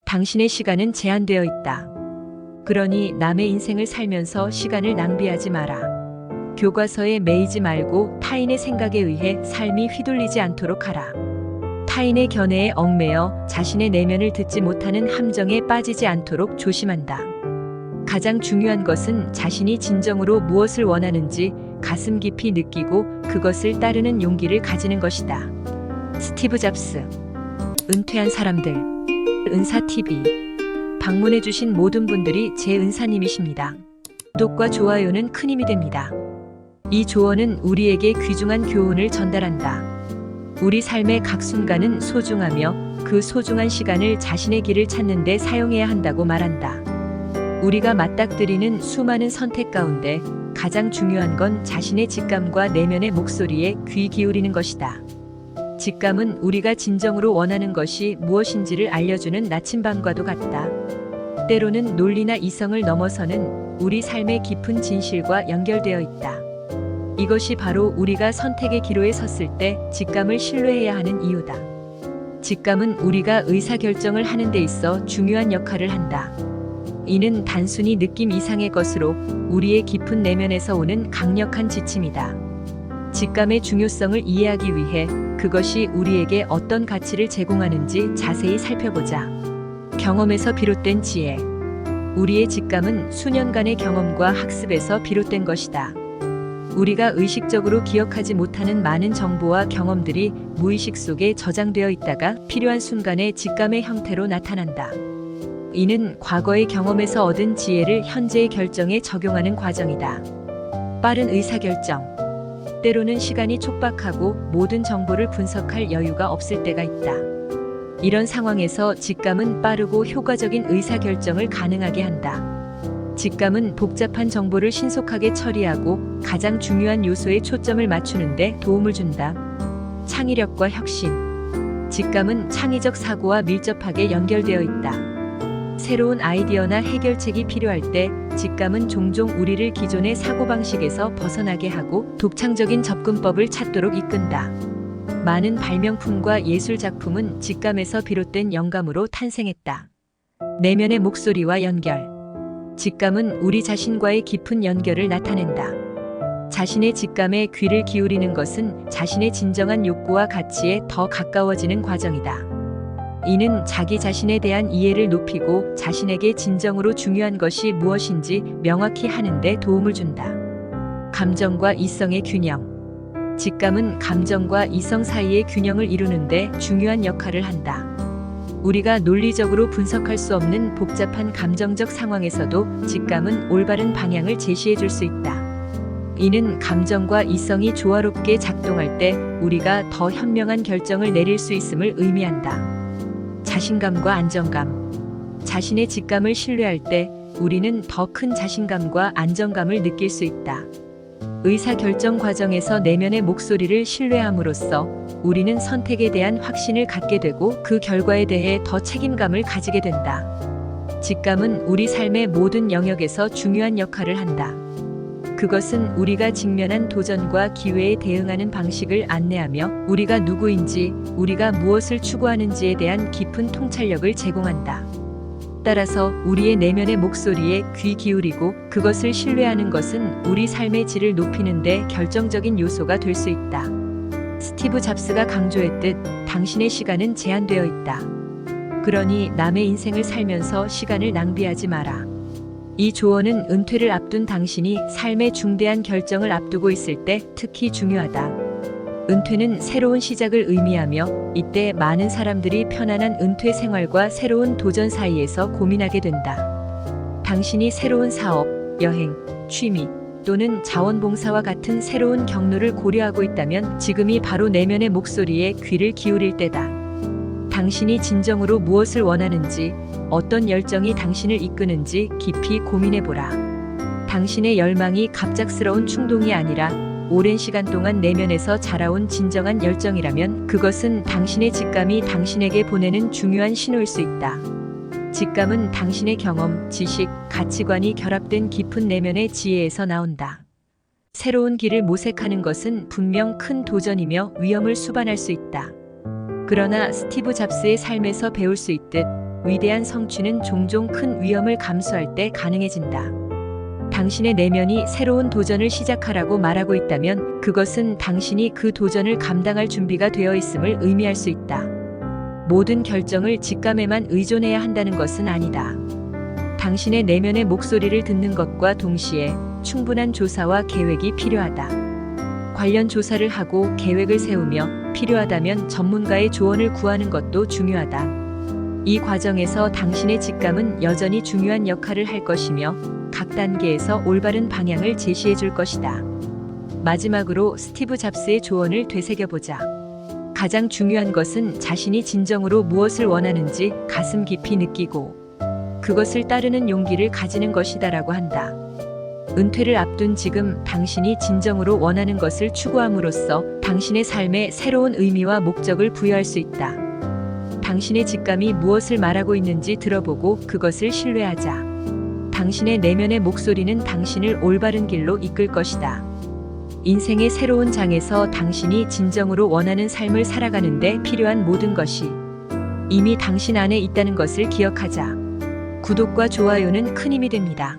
당신의 시간은 제한되어 있다. 그러니 남의 인생을 살면서 시간을 낭비하지 마라. 교과서에 매이지 말고 타인의 생각에 의해 삶이 휘둘리지 않도록 하라. 타인의 견해에 얽매여 자신의 내면을 듣지 못하는 함정에 빠지지 않도록 조심한다. 가장 중요한 것은 자신이 진정으로 무엇을 원하는지 가슴 깊이 느끼고 그것을 따르는 용기를 가지는 것이다. 스티브 잡스. 은퇴한 사람들. 은사TV. 방문해주신 모든 분들이 제 은사님이십니다. 구독과 좋아요는 큰 힘이 됩니다. 이 조언은 우리에게 귀중한 교훈을 전달한다. 우리 삶의 각 순간은 소중하며 그 소중한 시간을 자신의 길을 찾는 데 사용해야 한다고 말한다. 우리가 맞닥뜨리는 수많은 선택 가운데 가장 중요한 건 자신의 직감과 내면의 목소리에 귀 기울이는 것이다. 직감은 우리가 진정으로 원하는 것이 무엇인지를 알려주는 나침반과도 같다. 때로는 논리나 이성을 넘어서는 우리 삶의 깊은 진실과 연결되어 있다. 이것이 바로 우리가 선택의 기로에 섰을 때 직감을 신뢰해야 하는 이유다. 직감은 우리가 의사결정을 하는 데 있어 중요한 역할을 한다. 이는 단순히 느낌 이상의 것으로 우리의 깊은 내면에서 오는 강력한 지침이다. 직감의 중요성을 이해하기 위해 그것이 우리에게 어떤 가치를 제공하는지 자세히 살펴보자. 경험에서 비롯된 지혜. 우리의 직감은 수년간의 경험과 학습에서 비롯된 것이다. 우리가 의식적으로 기억하지 못하는 많은 정보와 경험들이 무의식 속에 저장되어 있다가 필요한 순간에 직감의 형태로 나타난다. 이는 과거의 경험에서 얻은 지혜를 현재의 결정에 적용하는 과정이다. 빠른 의사결정. 때로는 시간이 촉박하고 모든 정보를 분석할 여유가 없을 때가 있다. 이런 상황에서 직감은 빠르고 효과적인 의사결정을 가능하게 한다. 직감은 복잡한 정보를 신속하게 처리하고 가장 중요한 요소에 초점을 맞추는 데 도움을 준다. 창의력과 혁신. 직감은 창의적 사고와 밀접하게 연결되어 있다. 새로운 아이디어나 해결책이 필요할 때 직감은 종종 우리를 기존의 사고방식에서 벗어나게 하고 독창적인 접근법을 찾도록 이끈다. 많은 발명품과 예술작품은 직감에서 비롯된 영감으로 탄생했다. 내면의 목소리와 연결. 직감은 우리 자신과의 깊은 연결을 나타낸다. 자신의 직감에 귀를 기울이는 것은 자신의 진정한 욕구와 가치에 더 가까워지는 과정이다. 이는 자기 자신에 대한 이해를 높이고 자신에게 진정으로 중요한 것이 무엇인지 명확히 하는 데 도움을 준다. 감정과 이성의 균형. 직감은 감정과 이성 사이의 균형을 이루는 데 중요한 역할을 한다. 우리가 논리적으로 분석할 수 없는 복잡한 감정적 상황에서도 직감은 올바른 방향을 제시해 줄 수 있다. 이는 감정과 이성이 조화롭게 작동할 때 우리가 더 현명한 결정을 내릴 수 있음을 의미한다. 자신감과 안정감. 자신의 직감을 신뢰할 때 우리는 더 큰 자신감과 안정감을 느낄 수 있다. 의사결정 과정에서 내면의 목소리를 신뢰함으로써 우리는 선택에 대한 확신을 갖게 되고 그 결과에 대해 더 책임감을 가지게 된다. 직감은 우리 삶의 모든 영역에서 중요한 역할을 한다. 그것은 우리가 직면한 도전과 기회에 대응하는 방식을 안내하며 우리가 누구인지, 우리가 무엇을 추구하는지에 대한 깊은 통찰력을 제공한다. 따라서 우리의 내면의 목소리에 귀 기울이고 그것을 신뢰하는 것은 우리 삶의 질을 높이는 데 결정적인 요소가 될 수 있다. 스티브 잡스가 강조했듯 당신의 시간은 제한되어 있다. 그러니 남의 인생을 살면서 시간을 낭비하지 마라. 이 조언은 은퇴를 앞둔 당신이 삶의 중대한 결정을 앞두고 있을 때 특히 중요하다. 은퇴는 새로운 시작을 의미하며 이때 많은 사람들이 편안한 은퇴 생활과 새로운 도전 사이에서 고민하게 된다. 당신이 새로운 사업, 여행, 취미 또는 자원봉사와 같은 새로운 경로를 고려하고 있다면 지금이 바로 내면의 목소리에 귀를 기울일 때다. 당신이 진정으로 무엇을 원하는지, 어떤 열정이 당신을 이끄는지 깊이 고민해보라. 당신의 열망이 갑작스러운 충동이 아니라 오랜 시간 동안 내면에서 자라온 진정한 열정이라면 그것은 당신의 직감이 당신에게 보내는 중요한 신호일 수 있다. 직감은 당신의 경험, 지식, 가치관이 결합된 깊은 내면의 지혜에서 나온다. 새로운 길을 모색하는 것은 분명 큰 도전이며 위험을 수반할 수 있다. 그러나 스티브 잡스의 삶에서 배울 수 있듯 위대한 성취는 종종 큰 위험을 감수할 때 가능해진다. 당신의 내면이 새로운 도전을 시작하라고 말하고 있다면 그것은 당신이 그 도전을 감당할 준비가 되어 있음을 의미할 수 있다. 모든 결정을 직감에만 의존해야 한다는 것은 아니다. 당신의 내면의 목소리를 듣는 것과 동시에 충분한 조사와 계획이 필요하다. 관련 조사를 하고 계획을 세우며 필요하다면 전문가의 조언을 구하는 것도 중요하다. 이 과정에서 당신의 직감은 여전히 중요한 역할을 할 것이며 각 단계에서 올바른 방향을 제시해 줄 것이다. 마지막으로 스티브 잡스의 조언을 되새겨보자. 가장 중요한 것은 자신이 진정으로 무엇을 원하는지 가슴 깊이 느끼고 그것을 따르는 용기를 가지는 것이다라고 한다. 은퇴를 앞둔 지금 당신이 진정으로 원하는 것을 추구함으로써 당신의 삶에 새로운 의미와 목적을 부여할 수 있다. 당신의 직감이 무엇을 말하고 있는지 들어보고 그것을 신뢰하자. 당신의 내면의 목소리는 당신을 올바른 길로 이끌 것이다. 인생의 새로운 장에서 당신이 진정으로 원하는 삶을 살아가는 데 필요한 모든 것이 이미 당신 안에 있다는 것을 기억하자. 구독과 좋아요는 큰 힘이 됩니다.